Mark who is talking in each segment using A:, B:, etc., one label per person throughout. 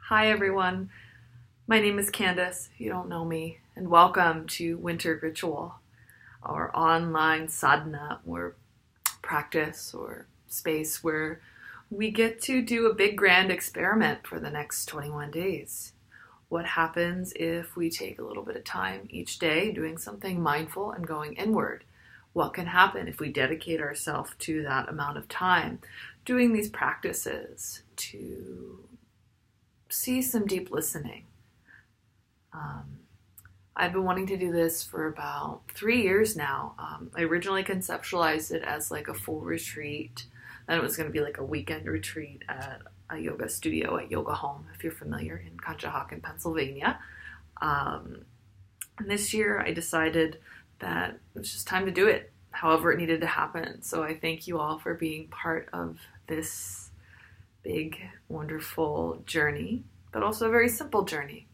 A: Hi everyone, my name is Candace, if you don't know me, and welcome to Winter Ritual, our online sadhana or practice or space where we get to do a big grand experiment for the next 21 days. What happens if we take a little bit of time each day doing something mindful and going inward? What can happen if we dedicate ourselves to that amount of time doing these practices to see some deep listening? I've been wanting to do this for about 3 years now. I originally conceptualized it as like a full retreat. Then it was going to be like a weekend retreat at a yoga studio at Yoga Home, if you're familiar, in Conshohocken, Pennsylvania. And this year I decided that it was just time to do it, however it needed to happen. So I thank you all for being part of this big, wonderful journey, but also a very simple journey.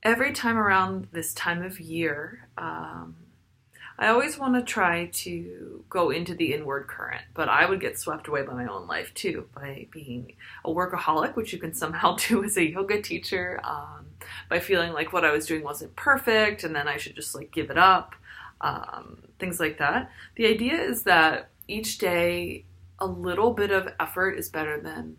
A: Every time around this time of year, I always want to try to go into the inward current, but I would get swept away by my own life too, by being a workaholic, which you can somehow do as a yoga teacher, by feeling like what I was doing wasn't perfect and then I should just like give it up, things like that. The idea is that each day a little bit of effort is better than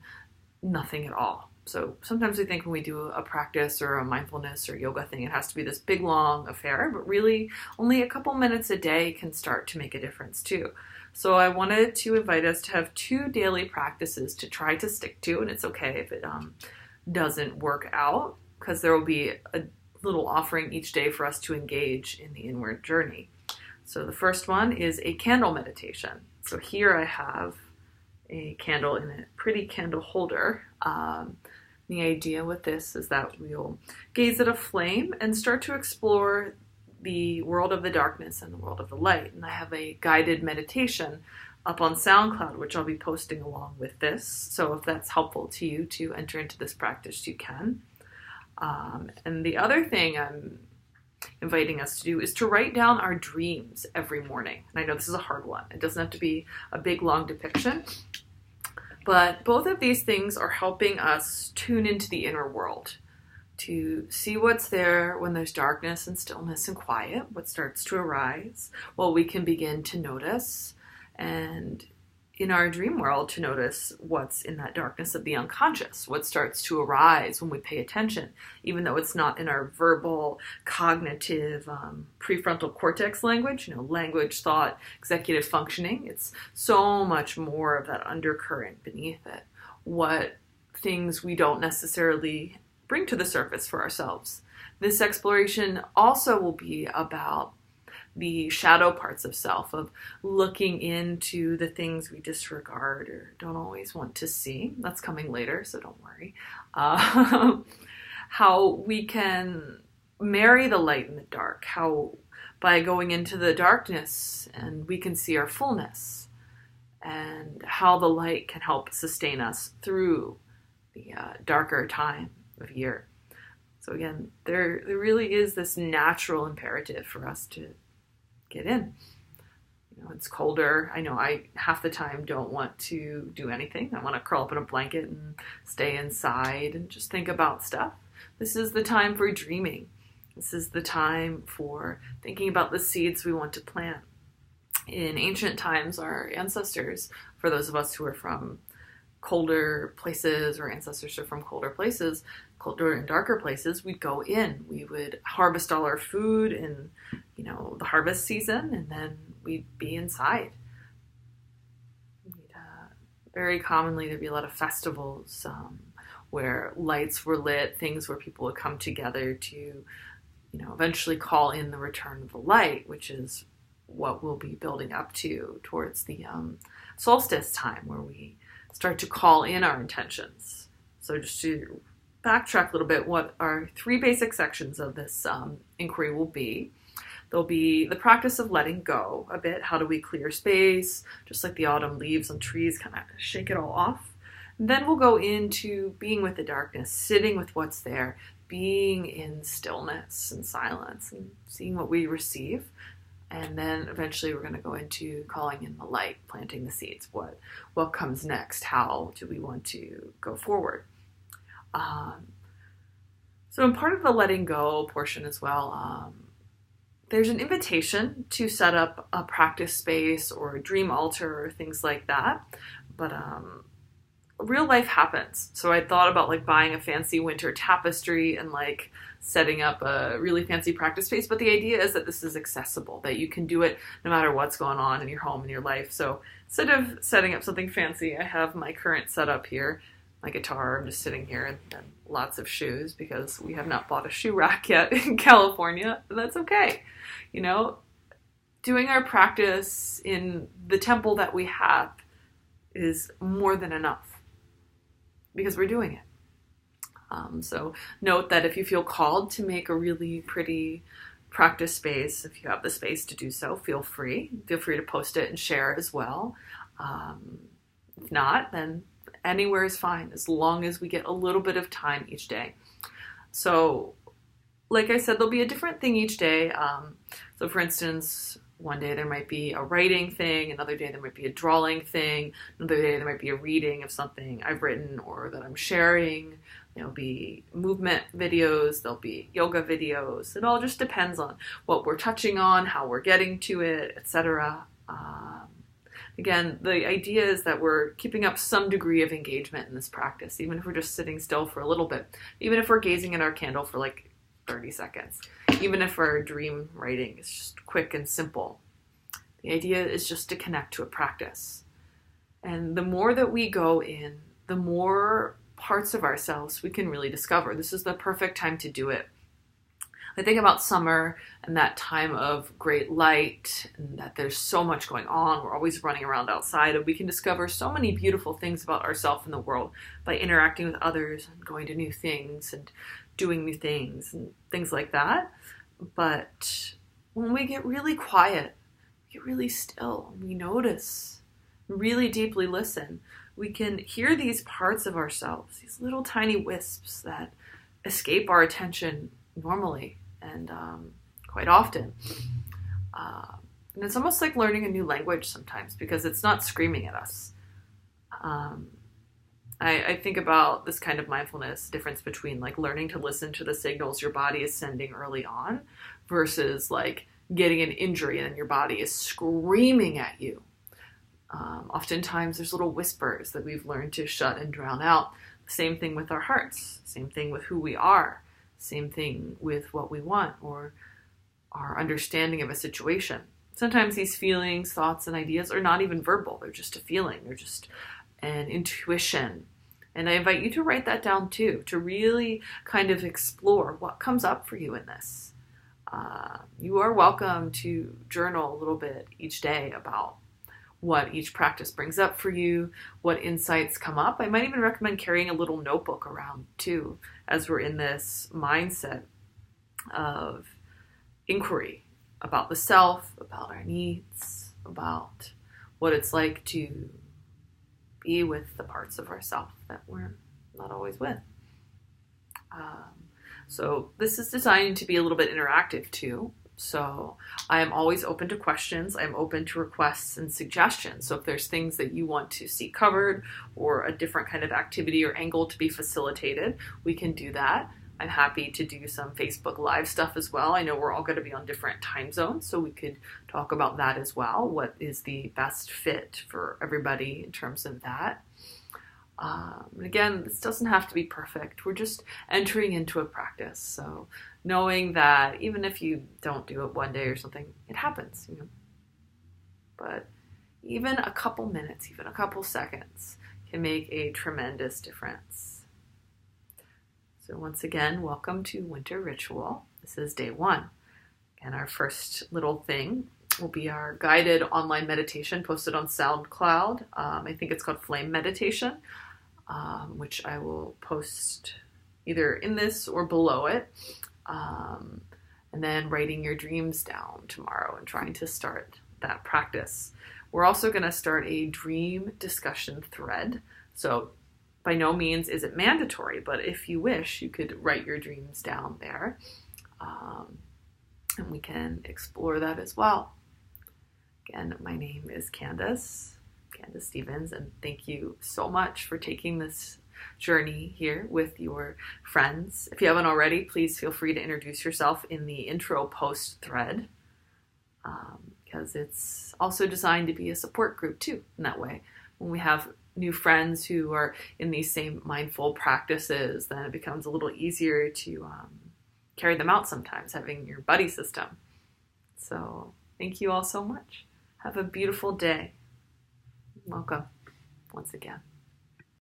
A: nothing at all. So sometimes we think when we do a practice or a mindfulness or yoga thing, it has to be this big, long affair, but really only a couple minutes a day can start to make a difference too. So I wanted to invite us to have 2 daily practices to try to stick to, and it's okay if it doesn't work out, because there will be a little offering each day for us to engage in the inward journey. So the first one is a candle meditation. So here I have a candle in a pretty candle holder. The idea with this is that we'll gaze at a flame and start to explore the world of the darkness and the world of the light. And I have a guided meditation up on SoundCloud, which I'll be posting along with this. So if that's helpful to you to enter into this practice, you can. And the other thing I'm inviting us to do is to write down our dreams every morning. And I know this is a hard one. It doesn't have to be a big, long depiction. But both of these things are helping us tune into the inner world, to see what's there when there's darkness and stillness and quiet, what starts to arise, what we can begin to notice, and in our dream world to notice what's in that darkness of the unconscious, what starts to arise when we pay attention, even though it's not in our verbal, cognitive, prefrontal cortex language, language, thought, executive functioning. It's so much more of that undercurrent beneath it. What things we don't necessarily bring to the surface for ourselves. This exploration also will be about the shadow parts of self, of looking into the things we disregard or don't always want to see. That's coming later, so don't worry. How we can marry the light and the dark, how by going into the darkness and we can see our fullness, and how the light can help sustain us through the darker time of year. So again, there really is this natural imperative for us to get in. It's colder. I know I half the time don't want to do anything. I want to curl up in a blanket and stay inside and just think about stuff. This is the time for dreaming. This is the time for thinking about the seeds we want to plant. In ancient times, our ancestors, for those of us who are from colder places or ancestors are from colder places, colder and darker places, we'd go in. We would harvest all our food in, the harvest season, and then we'd be inside. Very commonly, there'd be a lot of festivals where lights were lit, things where people would come together to, eventually call in the return of the light, which is what we'll be building up to towards the solstice time, where we start to call in our intentions. So just to backtrack a little bit, what our 3 basic sections of this inquiry will be. There'll be the practice of letting go a bit. How do we clear space? Just like the autumn leaves on trees, kind of shake it all off. And then we'll go into being with the darkness, sitting with what's there, being in stillness and silence and seeing what we receive. And then eventually we're going to go into calling in the light, planting the seeds. What comes next? How do we want to go forward? Um, so in part of the letting go portion as well, there's an invitation to set up a practice space or a dream altar or things like that. But real life happens. So I thought about like buying a fancy winter tapestry and like setting up a really fancy practice space. But the idea is that this is accessible, that you can do it no matter what's going on in your home, in your life. So instead of setting up something fancy, I have my current setup here, my guitar, I'm just sitting here, and lots of shoes because we have not bought a shoe rack yet in California. That's okay. You know, doing our practice in the temple that we have is more than enough because we're doing it. So note that if you feel called to make a really pretty practice space, if you have the space to do so, feel free. Feel free to post it and share as well. If not, then anywhere is fine as long as we get a little bit of time each day. So like I said, there'll be a different thing each day. So for instance, one day there might be a writing thing, another day there might be a drawing thing, another day there might be a reading of something I've written or that I'm sharing. There'll be movement videos, there'll be yoga videos. It all just depends on what we're touching on, how we're getting to it, etc. Again, the idea is that we're keeping up some degree of engagement in this practice, even if we're just sitting still for a little bit, even if we're gazing at our candle for like 30 seconds, even if our dream writing is just quick and simple. The idea is just to connect to a practice. And the more that we go in, the more parts of ourselves we can really discover. This is the perfect time to do it. I think about summer and that time of great light and that there's so much going on. We're always running around outside and we can discover so many beautiful things about ourselves and the world by interacting with others and going to new things and doing new things and things like that. But when we get really quiet, we get really still, we notice, really deeply listen, we can hear these parts of ourselves, these little tiny wisps that escape our attention normally and quite often. And it's almost like learning a new language sometimes because it's not screaming at us. I think about this kind of mindfulness difference between like learning to listen to the signals your body is sending early on versus like getting an injury and then your body is screaming at you. Oftentimes there's little whispers that we've learned to shut and drown out. Same thing with our hearts, same thing with who we are, same thing with what we want or our understanding of a situation. Sometimes these feelings, thoughts, and ideas are not even verbal. They're just a feeling. They're just an intuition. And I invite you to write that down too, to really kind of explore what comes up for you in this. You are welcome to journal a little bit each day about what each practice brings up for you, what insights come up. I might even recommend carrying a little notebook around too, as we're in this mindset of inquiry about the self, about our needs, about what it's like to be with the parts of ourself that we're not always with. So this is designed to be a little bit interactive too. So I am always open to questions. I'm open to requests and suggestions. So if there's things that you want to see covered or a different kind of activity or angle to be facilitated, we can do that. I'm happy to do some Facebook Live stuff as well. I know we're all going to be on different time zones, so we could talk about that as well. What is the best fit for everybody in terms of that? And again, this doesn't have to be perfect. We're just entering into a practice. So knowing that even if you don't do it one day or something, it happens, you know. But even a couple minutes, even a couple seconds can make a tremendous difference. So once again, welcome to Winter Ritual. This is day 1. And our first little thing will be our guided online meditation posted on SoundCloud. I think it's called Flame Meditation, which I will post either in this or below it. And then writing your dreams down tomorrow and trying to start that practice. We're also going to start a dream discussion thread. So by no means is it mandatory, but if you wish, you could write your dreams down there. And we can explore that as well. Again, my name is Candace Stevens, and thank you so much for taking this journey here with your friends. If you haven't already, please feel free to introduce yourself in the intro post thread, because it's also designed to be a support group too. In that way, when we have new friends who are in these same mindful practices, then it becomes a little easier to carry them out sometimes, having your buddy system. So thank you all so much. Have a beautiful day. Welcome once again.